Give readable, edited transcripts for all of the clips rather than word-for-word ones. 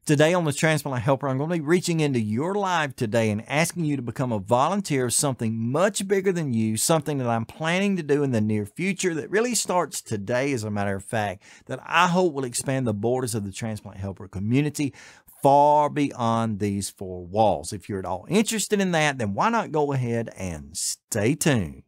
Today on the Transplant Helper, I'm going to be reaching into your life today and asking you to become a volunteer of something much bigger than you, something that I'm planning to do in the near future that really starts today, as a matter of fact, that I hope will expand the borders of the Transplant Helper community far beyond these four walls. If you're at all interested in that, then why not go ahead and stay tuned.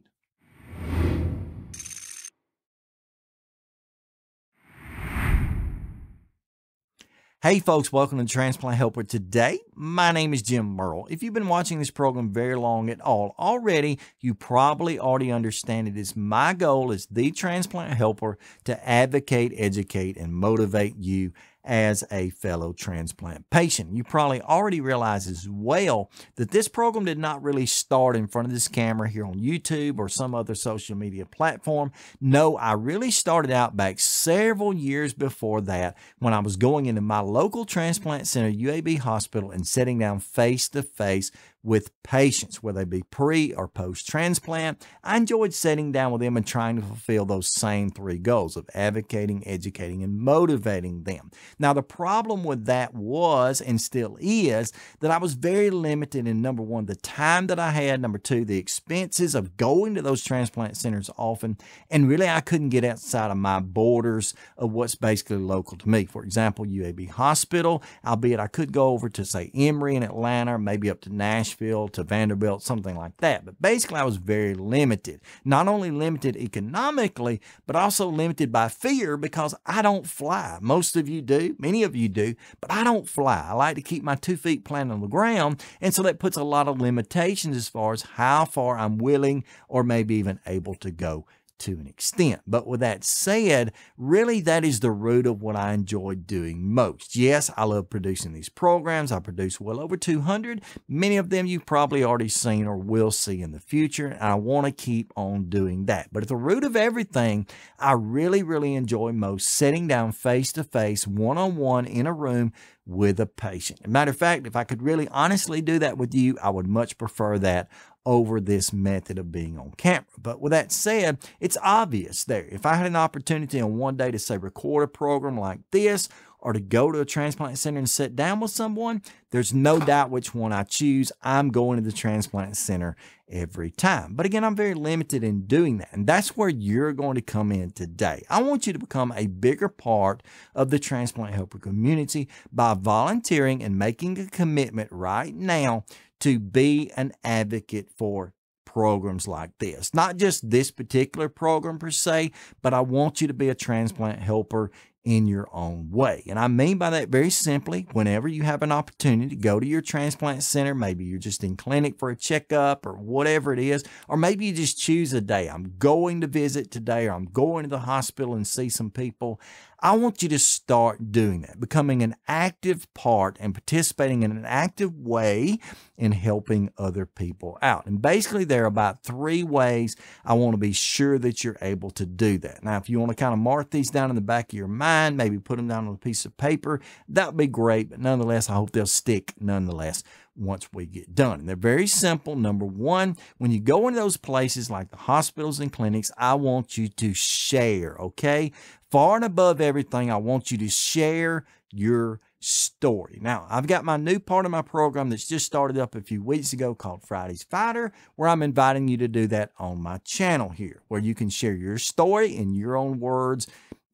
Hey folks, welcome to Transplant Helper. Today, my name is Jim Merle. If you've been watching this program very long at all already, you probably already understand it is my goal as the Transplant Helper to advocate, educate, and motivate you as a fellow transplant patient. You probably already realize as well that this program did not really start in front of this camera here on YouTube or some other social media platform. No, I really started out back several years before that when I was going into my local transplant center, UAB hospital, and sitting down face to face with patients, whether they be pre or post-transplant. I enjoyed sitting down with them and trying to fulfill those same three goals of advocating, educating, and motivating them. Now, the problem with that was, and still is, that I was very limited in, number one, the time that I had, number two, the expenses of going to those transplant centers often, and really I couldn't get outside of my borders of what's basically local to me. For example, UAB Hospital, albeit I could go over to, say, Emory in Atlanta, or maybe up to Nashville, to Vanderbilt, something like that. But basically, I was very limited. Not only limited economically, but also limited by fear because I don't fly. Most of you do, many of you do, but I don't fly. I like to keep my 2 feet planted on the ground, and so that puts a lot of limitations as far as how far I'm willing or maybe even able to go to an extent. But with that said, really that is the root of what I enjoy doing most. Yes, I love producing these programs. I produce well over 200. Many of them you've probably already seen or will see in the future, and I want to keep on doing that. But at the root of everything, I really enjoy most sitting down face to face, one-on-one in a room with a patient. As a matter of fact, if I could really honestly do that with you, I would much prefer that over this method of being on camera. But with that said, it's obvious there. If I had an opportunity on one day to, say, record a program like this, or to go to a transplant center and sit down with someone, there's no doubt which one I choose. I'm going to the transplant center every time. But again, I'm very limited in doing that. And that's where you're going to come in today. I want you to become a bigger part of the Transplant Helper community by volunteering and making a commitment right now to be an advocate for programs like this. Not just this particular program per se, but I want you to be a transplant helper in your own way. And I mean by that very simply, whenever you have an opportunity to go to your transplant center, maybe you're just in clinic for a checkup or whatever it is, or maybe you just choose a day. I'm going to visit today, or I'm going to the hospital and see some people. I want you to start doing that, becoming an active part and participating in an active way in helping other people out. And basically, there are about 3 ways I want to be sure that you're able to do that. Now, if you want to kind of mark these down in the back of your mind, maybe put them down on a piece of paper, that would be great. But nonetheless, I hope they'll stick nonetheless once we get done. And they're very simple. Number one, when you go into those places like the hospitals and clinics, I want you to share, okay? Far and above everything, I want you to share your story. Now, I've got my new part of my program that's just started up a few weeks ago called Friday's Fighter, where I'm inviting you to do that on my channel here, where you can share your story in your own words.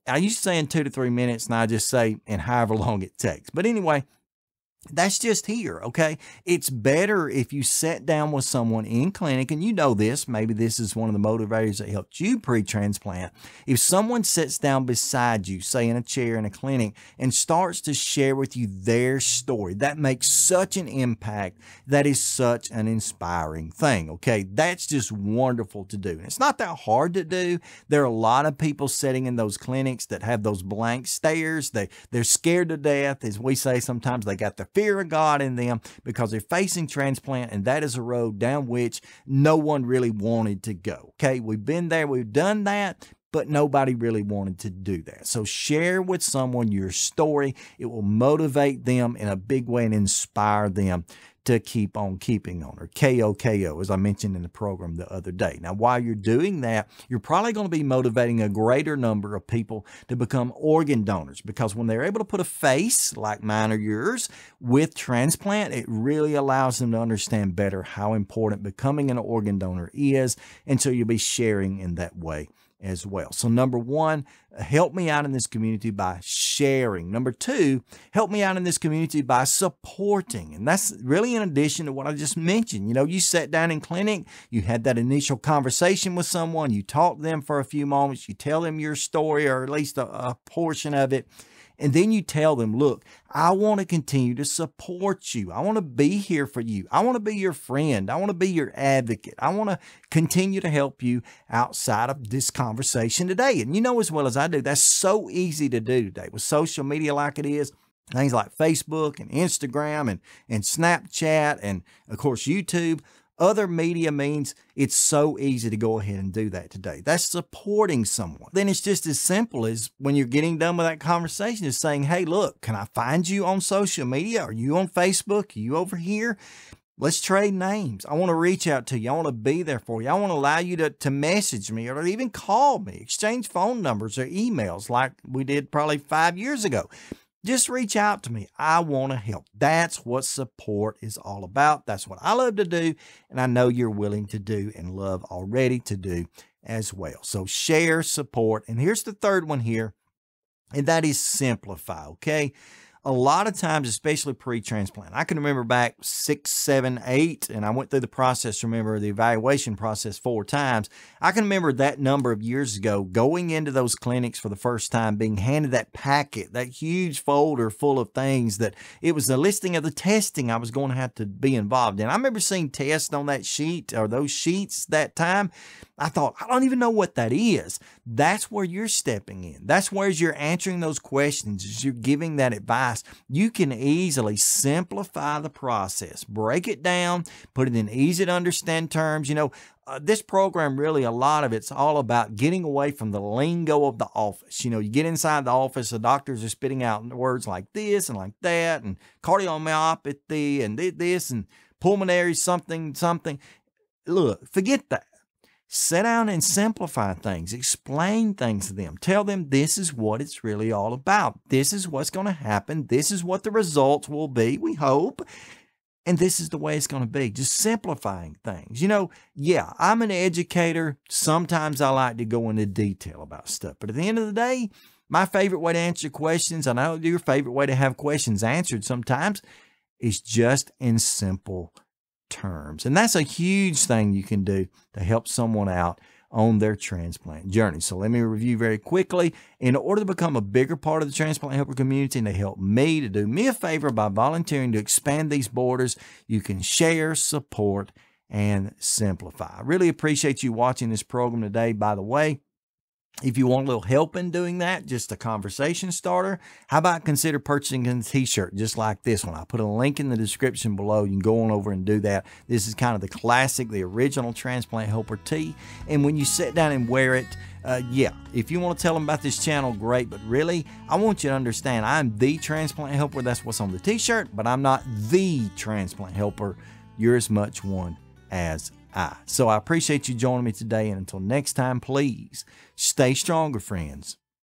I used to say in 2 to 3 minutes, and I just say in however long it takes. But anyway, that's just here, okay? It's better if you sit down with someone in clinic, and you know this, maybe this is one of the motivators that helped you pre-transplant. If someone sits down beside you, say in a chair in a clinic, and starts to share with you their story, that makes such an impact. That is such an inspiring thing, okay? That's just wonderful to do. And it's not that hard to do. There are a lot of people sitting in those clinics that have those blank stares. They're scared to death. As we say sometimes, they got the fear of God in them because they're facing transplant, and that is a road down which no one really wanted to go. Okay, we've been there, we've done that. but nobody really wanted to do that. So share with someone your story. It will motivate them in a big way and inspire them to keep on keeping on, or KOKO, as I mentioned in the program the other day. Now, while you're doing that, you're probably going to be motivating a greater number of people to become organ donors, because when they're able to put a face like mine or yours with transplant, it really allows them to understand better how important becoming an organ donor is, and so you'll be sharing in that way as well. So number one, help me out in this community by sharing. Number two, help me out in this community by supporting. And that's really in addition to what I just mentioned. You know, you sat down in clinic, you had that initial conversation with someone, you talk to them for a few moments, you tell them your story, or at least a portion of it. And then you tell them, look, I want to continue to support you. I want to be here for you. I want to be your friend. I want to be your advocate. I want to continue to help you outside of this conversation today. And you know as well as I do, that's so easy to do today with social media like it is. Things like Facebook and Instagram and Snapchat and, of course, YouTube. Other media means it's so easy to go ahead and do that today. That's supporting someone. Then it's just as simple as when you're getting done with that conversation is saying, hey, look, can I find you on social media? Are you on Facebook? Are you over here? Let's trade names. I want to reach out to you. I want to be there for you. I want to allow you to message me or even call me, exchange phone numbers or emails like we did probably 5 years ago. Just reach out to me. I want to help. That's what support is all about. That's what I love to do, and I know you're willing to do and love already to do as well. So share, support, and here's the third one here, and that is simplify, okay? A lot of times, especially pre-transplant, I can remember back 6, 7, 8, and I went through the process, remember the evaluation process 4 times. I can remember that number of years ago going into those clinics for the first time, being handed that packet, that huge folder full of things that it was a listing of the testing I was going to have to be involved in. I remember seeing tests on that sheet or those sheets that time. I thought, I don't even know what that is. That's where you're stepping in. That's where you're answering those questions, as you're giving that advice. You can easily simplify the process, break it down, put it in easy to understand terms. You know, this program really, a lot of it's all about getting away from the lingo of the office. You know, you get inside the office, the doctors are spitting out words like this and like that, and cardiomyopathy and this and pulmonary something. Look, forget that. Sit down and simplify things. Explain things to them. Tell them this is what it's really all about. This is what's going to happen. This is what the results will be, we hope. And this is the way it's going to be. Just simplifying things. You know, yeah, I'm an educator. Sometimes I like to go into detail about stuff. But at the end of the day, my favorite way to answer questions, and I know your favorite way to have questions answered sometimes, is just in simple terms. And that's a huge thing you can do to help someone out on their transplant journey. So let me review very quickly. In order to become a bigger part of the Transplant Helper community and to help me, to do me a favor by volunteering to expand these borders, you can share, support, and simplify. I really appreciate you watching this program today. By the way, if you want a little help in doing that, just a conversation starter, how about consider purchasing a t-shirt just like this one? I'll put a link in the description below. You can go on over and do that. This is kind of the classic, the original Transplant Helper tee. And when you sit down and wear it, yeah, if you want to tell them about this channel, great. But really, I want you to understand I'm the Transplant Helper. That's what's on the t-shirt, but I'm not the Transplant Helper. You're as much one as So I appreciate you joining me today, and until next time, please stay stronger, friends.